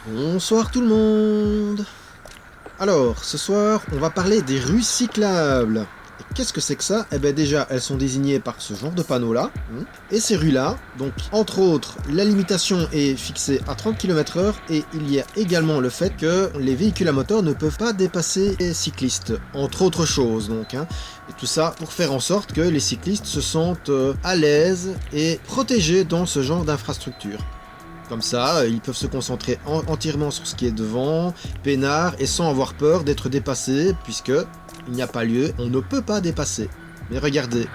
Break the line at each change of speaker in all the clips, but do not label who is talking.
Bonsoir tout le monde. Alors, ce soir, on va parler des rues cyclables. Et qu'est-ce que c'est que ça? Eh bien déjà, elles sont désignées par ce genre de panneau-là. Et ces rues-là, donc entre autres, la limitation est fixée à 30 km/h et il y a également le fait que les véhicules à moteur ne peuvent pas dépasser les cyclistes, entre autres choses donc. Et tout ça pour faire en sorte que les cyclistes se sentent à l'aise et protégés dans ce genre d'infrastructure. Comme ça, ils peuvent se concentrer entièrement sur ce qui est devant, peinard, et sans avoir peur d'être dépassés, puisque il n'y a pas lieu, on ne peut pas dépasser. Mais regardez.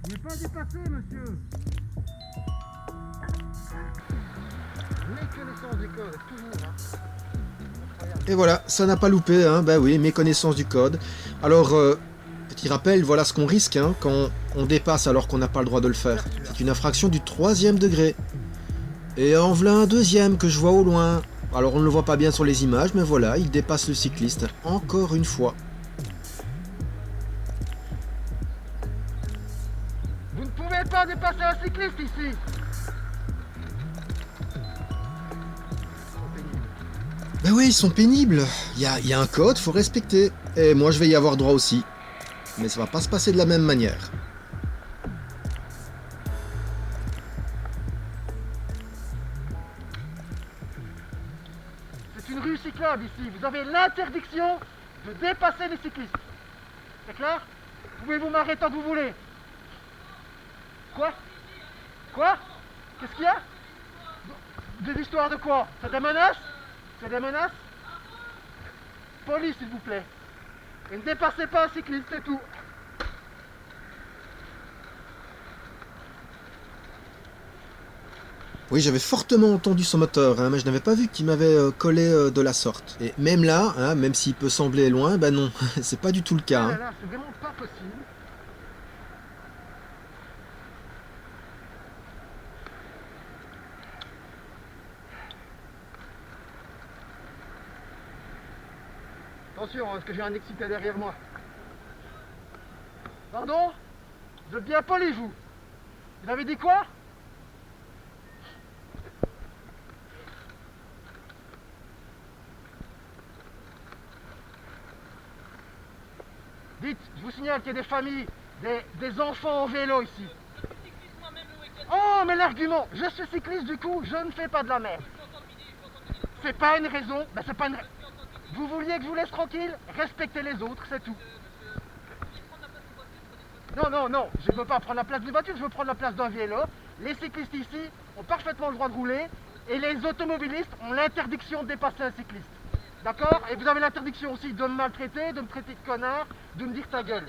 Il n'est pas dépassé, monsieur. Méconnaissance du code, toujours.
Et voilà, ça n'a pas loupé, bah oui, méconnaissance du code. Alors, petit rappel, voilà ce qu'on risque quand on dépasse alors qu'on n'a pas le droit de le faire. C'est une infraction du 3e degré. Et en voilà un deuxième que je vois au loin. Alors on ne le voit pas bien sur les images, mais voilà, il dépasse le cycliste, encore une fois.
Vous ne pouvez pas dépasser un cycliste ici.
Ben oui, ils sont pénibles. Il y a un code, faut respecter. Et moi, je vais y avoir droit aussi. Mais ça va pas se passer de la même manière.
C'est une rue cyclable ici. Vous avez l'interdiction de dépasser les cyclistes. C'est clair? Pouvez-vous m'arrêter tant que vous voulez. Quoi? Quoi? Qu'est-ce qu'il y a? Des histoires de quoi? C'est des menaces? C'est des menaces? Police, s'il vous plaît. Et ne dépassez pas un cycliste, c'est tout.
Oui, j'avais fortement entendu son moteur, mais je n'avais pas vu qu'il m'avait collé de la sorte. Et même là, même s'il peut sembler loin, ben non, c'est pas du tout le cas.
Ah là là, c'est vraiment pas possible. Attention, parce que j'ai un excité derrière moi. Pardon? Vous êtes bien poli, vous? Vous avez dit quoi? Dites, je vous signale qu'il y a des familles, des enfants en vélo ici. Oh, mais l'argument, je suis cycliste du coup, je ne fais pas de la merde. C'est pas une raison, c'est pas une raison. Vous vouliez que je vous laisse tranquille? Respectez les autres, c'est tout. Non, non, non, je ne veux pas prendre la place d'une voiture, je veux prendre la place d'un vélo. Les cyclistes ici ont parfaitement le droit de rouler et les automobilistes ont l'interdiction de dépasser un cycliste. D'accord? Et vous avez l'interdiction aussi de me maltraiter, de me traiter de connard, de me dire ta gueule.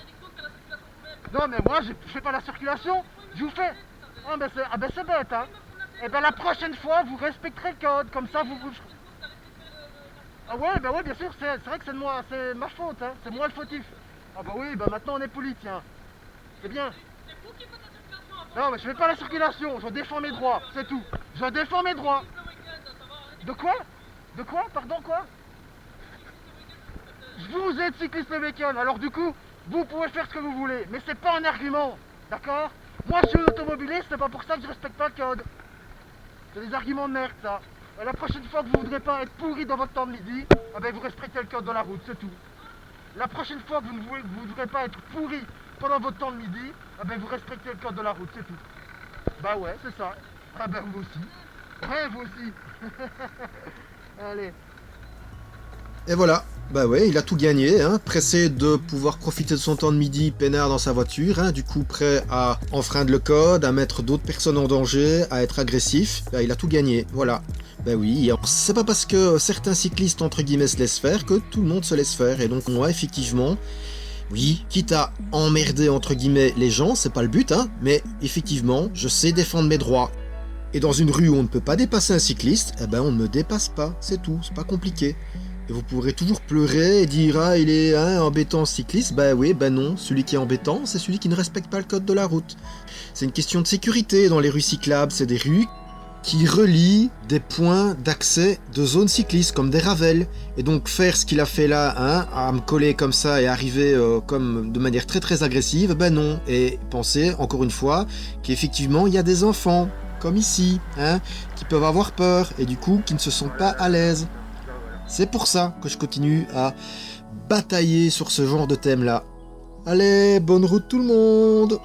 Non, mais moi, je fais pas la circulation, je vous fais. Ah, c'est bête, hein. Et ben la prochaine fois, vous respecterez le code, comme ça vous. Ah ouais, bien sûr, c'est vrai que c'est ma faute, hein. C'est moi le fautif. Ah bah oui, maintenant on est poli, tiens. C'est bien. Non, mais je fais pas la circulation, je défends mes droits, c'est tout. Je défends mes droits. De quoi? De quoi? Pardon, quoi? Vous êtes cycliste le week-end, alors du coup, vous pouvez faire ce que vous voulez, mais c'est pas un argument, d'accord? Moi je suis automobiliste, c'est pas pour ça que je respecte pas le code. C'est des arguments de merde, ça. Et la prochaine fois que vous voudrez pas être pourri dans votre temps de midi, vous respectez le code de la route, c'est tout. La prochaine fois que vous ne voudrez pas être pourri pendant votre temps de midi, vous respectez le code de la route, c'est tout. Bah ouais, c'est ça. Ah ben vous aussi. Ouais, vous aussi. Allez.
Et voilà, bah ouais, il a tout gagné, pressé de pouvoir profiter de son temps de midi peinard dans sa voiture, du coup prêt à enfreindre le code, à mettre d'autres personnes en danger, à être agressif, bah il a tout gagné, voilà. Bah oui, c'est pas parce que certains cyclistes entre guillemets se laissent faire que tout le monde se laisse faire, et donc moi effectivement, oui, quitte à emmerder entre guillemets les gens, c'est pas le but, mais effectivement, je sais défendre mes droits. Et dans une rue où on ne peut pas dépasser un cycliste, on ne me dépasse pas, c'est tout, c'est pas compliqué. Et vous pourrez toujours pleurer et dire « Ah, il est embêtant ce cycliste ». Bah oui, bah non, celui qui est embêtant, c'est celui qui ne respecte pas le code de la route. C'est une question de sécurité dans les rues cyclables, c'est des rues qui relie des points d'accès de zones cyclistes comme des ravels. Et donc faire ce qu'il a fait là, hein, à me coller comme ça et arriver comme de manière très très agressive, ben non. Et pensez encore une fois qu'effectivement il y a des enfants, comme ici, hein, qui peuvent avoir peur et du coup qui ne se sentent pas à l'aise. C'est pour ça que je continue à batailler sur ce genre de thème là. Allez, bonne route tout le monde!